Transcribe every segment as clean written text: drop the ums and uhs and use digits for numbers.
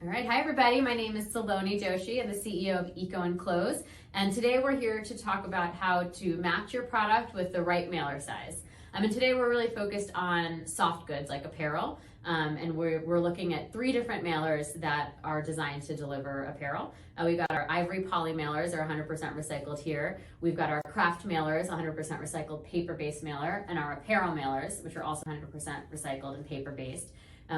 All right, hi everybody. My name is Saloni Joshi. I'm the CEO of EcoEnclose, and today we're here to talk about how to match your product with the right mailer size. And today we're really focused on soft goods like apparel, and we're looking at 3 different mailers that are designed to deliver apparel. We've got our ivory poly mailers, are 100% recycled here. We've got our craft mailers, 100% recycled paper-based mailer, and our apparel mailers, which are also 100% recycled and paper-based.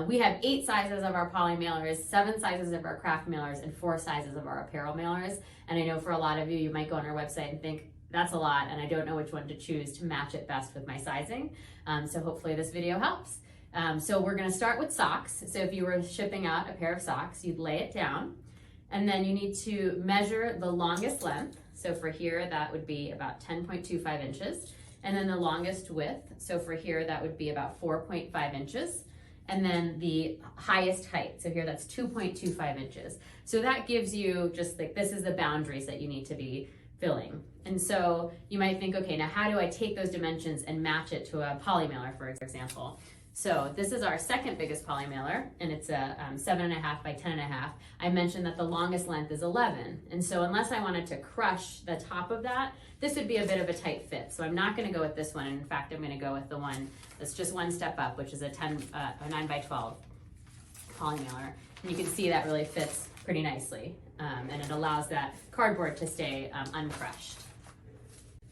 We have 8 sizes of our poly mailers, 7 sizes of our craft mailers, and 4 sizes of our apparel mailers. And I know for a lot of you, you might go on our website and think, that's a lot, and I don't know which one to choose to match it best with my sizing. So hopefully this video helps. So we're gonna start with socks. So if you were shipping out a pair of socks, you'd lay it down, and then you need to measure the longest length. So for here, that would be about 10.25 inches. And then the longest width, so for here, that would be about 4.5 inches. And then the highest height, so here that's 2.25 inches. So that gives you just like, this is the boundaries that you need to be filling. And so you might think, okay, now how do I take those dimensions and match it to a poly mailer, for example? So this is our second biggest poly mailer, and it's a 7.5 by 10.5. I mentioned that the longest length is 11. And so unless I wanted to crush the top of that, this would be a bit of a tight fit. So I'm not gonna go with this one. In fact, I'm gonna go with the one that's just one step up, which is a 9 by 12 poly mailer. And you can see that really fits pretty nicely. And it allows that cardboard to stay uncrushed.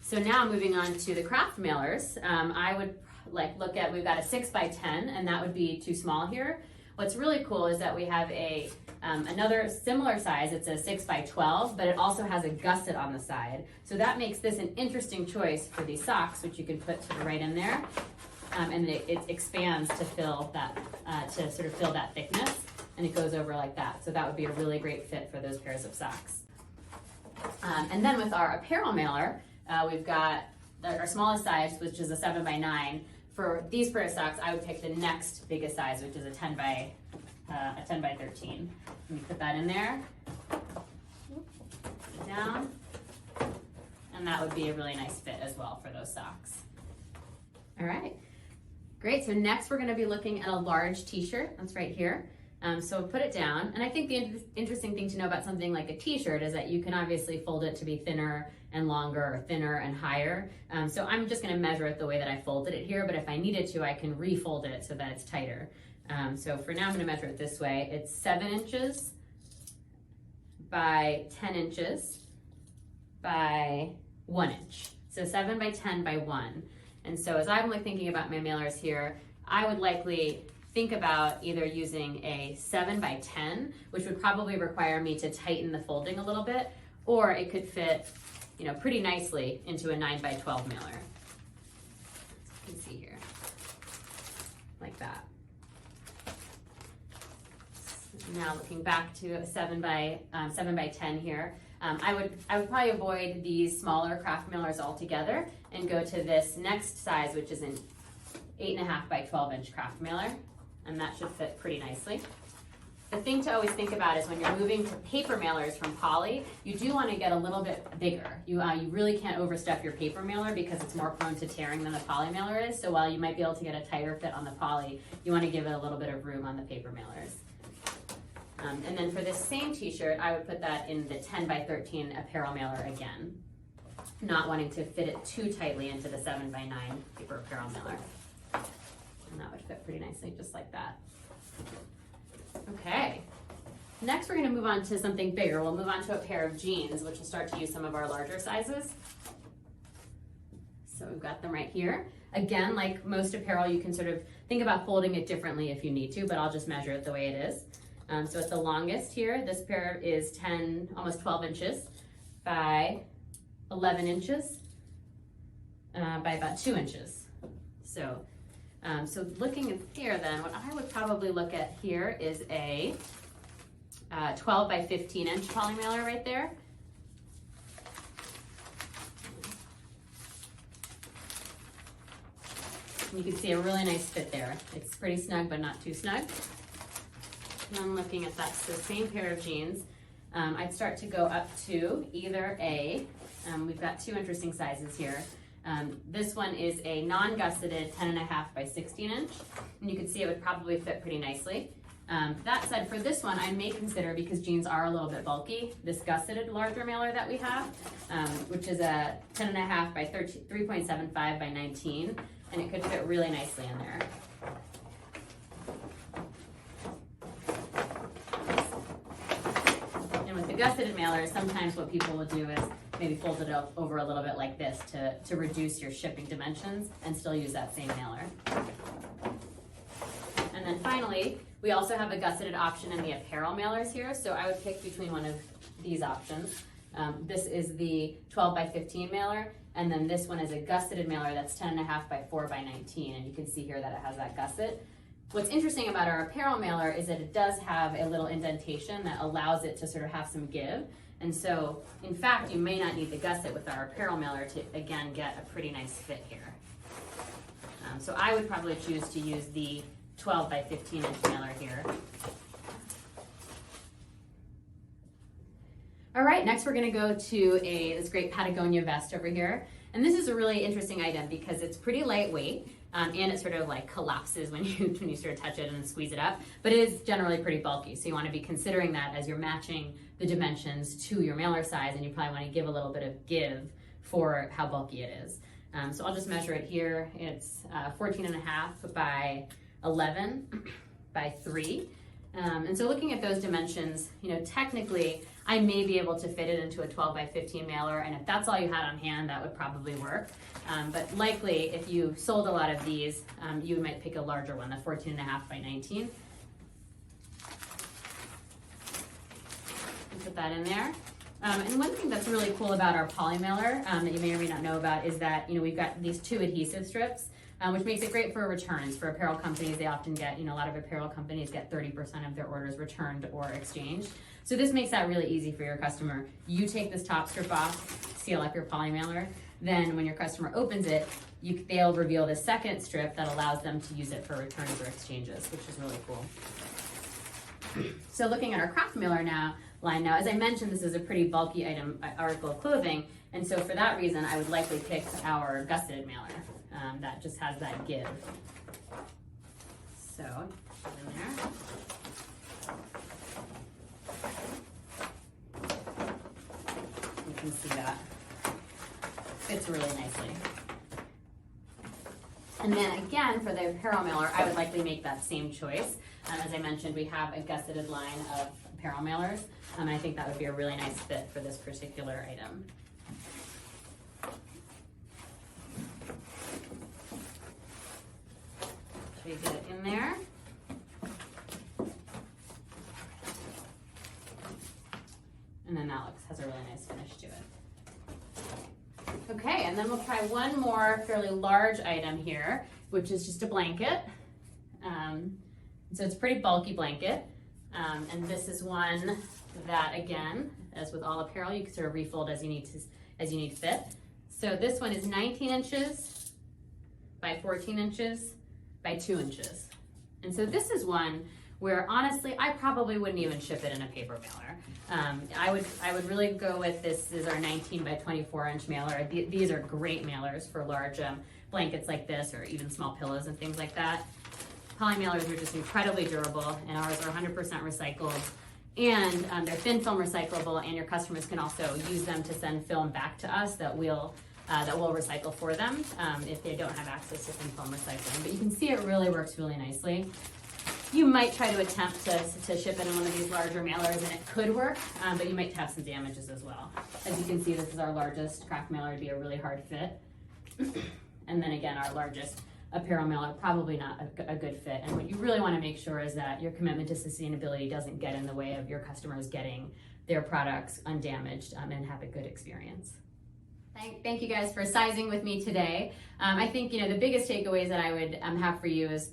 So now moving on to the craft mailers, I would look at, we've got a 6 by 10, and that would be too small here. What's really cool is that we have another similar size. It's a 6 by 12, but it also has a gusset on the side. So that makes this an interesting choice for these socks, which you can put sort of right in there. And it expands to fill that, to sort of fill that thickness, and it goes over like that. So that would be a really great fit for those pairs of socks. And then with our apparel mailer, we've got our smallest size, which is a 7 by 9. For these pair of socks, I would pick the next biggest size, which is a 10 by 13. Let me put that in there, put it down, and that would be a really nice fit as well for those socks. All right, great. So next we're going to be looking at a large t-shirt. That's right here. So put it down, and I think the interesting thing to know about something like a t-shirt is that you can obviously fold it to be thinner and longer, or thinner and higher. So I'm just gonna measure it the way that I folded it here, but if I needed to, I can refold it so that it's tighter. So for now, I'm gonna measure it this way. It's 7 inches by 10 inches by 1 inch. So 7 by 10 by 1. And so as I'm thinking about my mailers here, I would likely think about either using a 7 by 10, which would probably require me to tighten the folding a little bit, or it could fit, you know, pretty nicely into a 9 by 12 mailer. You can see here, like that. Now looking back to a 7 by 10 here, I would probably avoid these smaller craft mailers altogether and go to this next size, which is an 8.5 by 12 inch craft mailer, and that should fit pretty nicely. The thing to always think about is when you're moving to paper mailers from poly, you do want to get a little bit bigger. You really can't overstep your paper mailer because it's more prone to tearing than the poly mailer is. So while you might be able to get a tighter fit on the poly, you want to give it a little bit of room on the paper mailers. And then for this same t-shirt, I would put that in the 10 by 13 apparel mailer again, not wanting to fit it too tightly into the 7 by 9 paper apparel mailer. And that would fit pretty nicely just like that. Okay, next we're going to move on to something bigger. We'll move on to a pair of jeans, which will start to use some of our larger sizes. So we've got them right here. Again, like most apparel, you can sort of think about folding it differently if you need to, but I'll just measure it the way it is. So at the longest here, this pair is almost 12 inches by 11 inches by about 2 inches. So looking at here then, what I would probably look at here is a 12 by 15 inch poly mailer right there. You can see a really nice fit there. It's pretty snug, but not too snug. And I'm looking at that same pair of jeans. I'd start to go up to either we've got 2 interesting sizes here. This one is a non-gusseted 10.5 by 16 inch, and you can see it would probably fit pretty nicely. That said, for this one, I may consider, because jeans are a little bit bulky, this Gusseted larger mailer that we have, which is a 10.5 by 3.75 by 19, and it could fit really nicely in there. And with the Gusseted mailers, sometimes what people will do is maybe fold it over a little bit like this to reduce your shipping dimensions and still use that same mailer. And then finally, we also have a Gusseted option in the Apparel mailers here, so I would pick between one of these options. This is the 12 by 15 mailer, and then this one is a Gusseted mailer that's 10.5 by 4 by 19, and you can see here that it has that gusset. What's interesting about our Apparel mailer is that it does have a little indentation that allows it to sort of have some give, and so in fact you may not need the gusset with our Apparel mailer to again get a pretty nice fit here. So I would probably choose to use the 12 by 15 inch mailer here. All right, next we're gonna go to this great Patagonia vest over here. And this is a really interesting item because it's pretty lightweight and it sort of like collapses when you sort of touch it and squeeze it up, but it is generally pretty bulky. So you wanna be considering that as you're matching the dimensions to your mailer size, and you probably wanna give a little bit of give for how bulky it is. So I'll just measure it here. It's 14.5 by 11 by 3. And so looking at those dimensions, technically I may be able to fit it into a 12 by 15 mailer, and if that's all you had on hand, that would probably work. But likely, if you sold a lot of these, you might pick a larger one, the 14.5 by 19. Put that in there. And one thing that's really cool about our poly mailer that you may or may not know about is that we've got these 2 adhesive strips, which makes it great for returns. For apparel companies, they often get, a lot of apparel companies get 30% of their orders returned or exchanged. So this makes that really easy for your customer. You take this top strip off, seal up your poly mailer, then when your customer opens it, they'll reveal the second strip that allows them to use it for returns or exchanges, which is really cool. So looking at our craft mailer line now, as I mentioned, this is a pretty bulky article of clothing, and so for that reason, I would likely pick our Gusseted mailer. That just has that give. So, put it in there. You can see that fits really nicely. And then again, for the apparel mailer, I would likely make that same choice. As I mentioned, we have a Gusseted line of apparel mailers, and I think that would be a really nice fit for this particular item. So you get it in there. And then that has a really nice finish to it. Okay, and then we'll try one more fairly large item here, which is just a blanket. So it's a pretty bulky blanket. And this is one that, again, as with all apparel, you can sort of refold as you need fit. So this one is 19 inches by 14 inches by 2 inches. And so this is one where honestly, I probably wouldn't even ship it in a paper mailer. I would really go with this is our 19 by 24 inch mailer. These are great mailers for large blankets like this, or even small pillows and things like that. Poly mailers are just incredibly durable, and ours are 100% recycled. And they're thin film recyclable, and your customers can also use them to send film back to us that we'll recycle for them if they don't have access to thin film recycling. But you can see it really works really nicely. You might try to attempt to ship it in one of these larger mailers, and it could work, but you might have some damages as well. As you can see, this is our largest craft mailer. It'd be a really hard fit. And then again, our largest apparel mailer, probably not a good fit. And what you really want to make sure is that your commitment to sustainability doesn't get in the way of your customers getting their products undamaged and have a good experience. Thank you guys for sizing with me today. I think the biggest takeaways that I would have for you is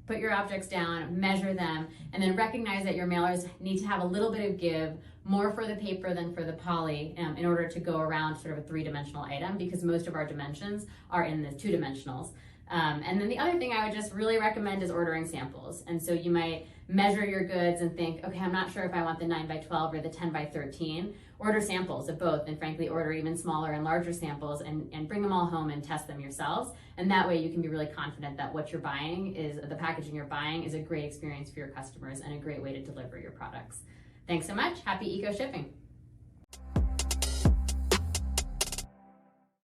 put your objects down, measure them, and then recognize that your mailers need to have a little bit of give, more for the paper than for the poly, in order to go around sort of a 3-dimensional item, because most of our dimensions are in the 2 dimensionals. And then the other thing I would just really recommend is ordering samples. And so you might measure your goods and think, okay, I'm not sure if I want the 9x12 or the 10x13. Order samples of both, and frankly, order even smaller and larger samples and bring them all home and test them yourselves. And that way you can be really confident that what you're buying the packaging you're buying is a great experience for your customers and a great way to deliver your products. Thanks so much. Happy eco shipping.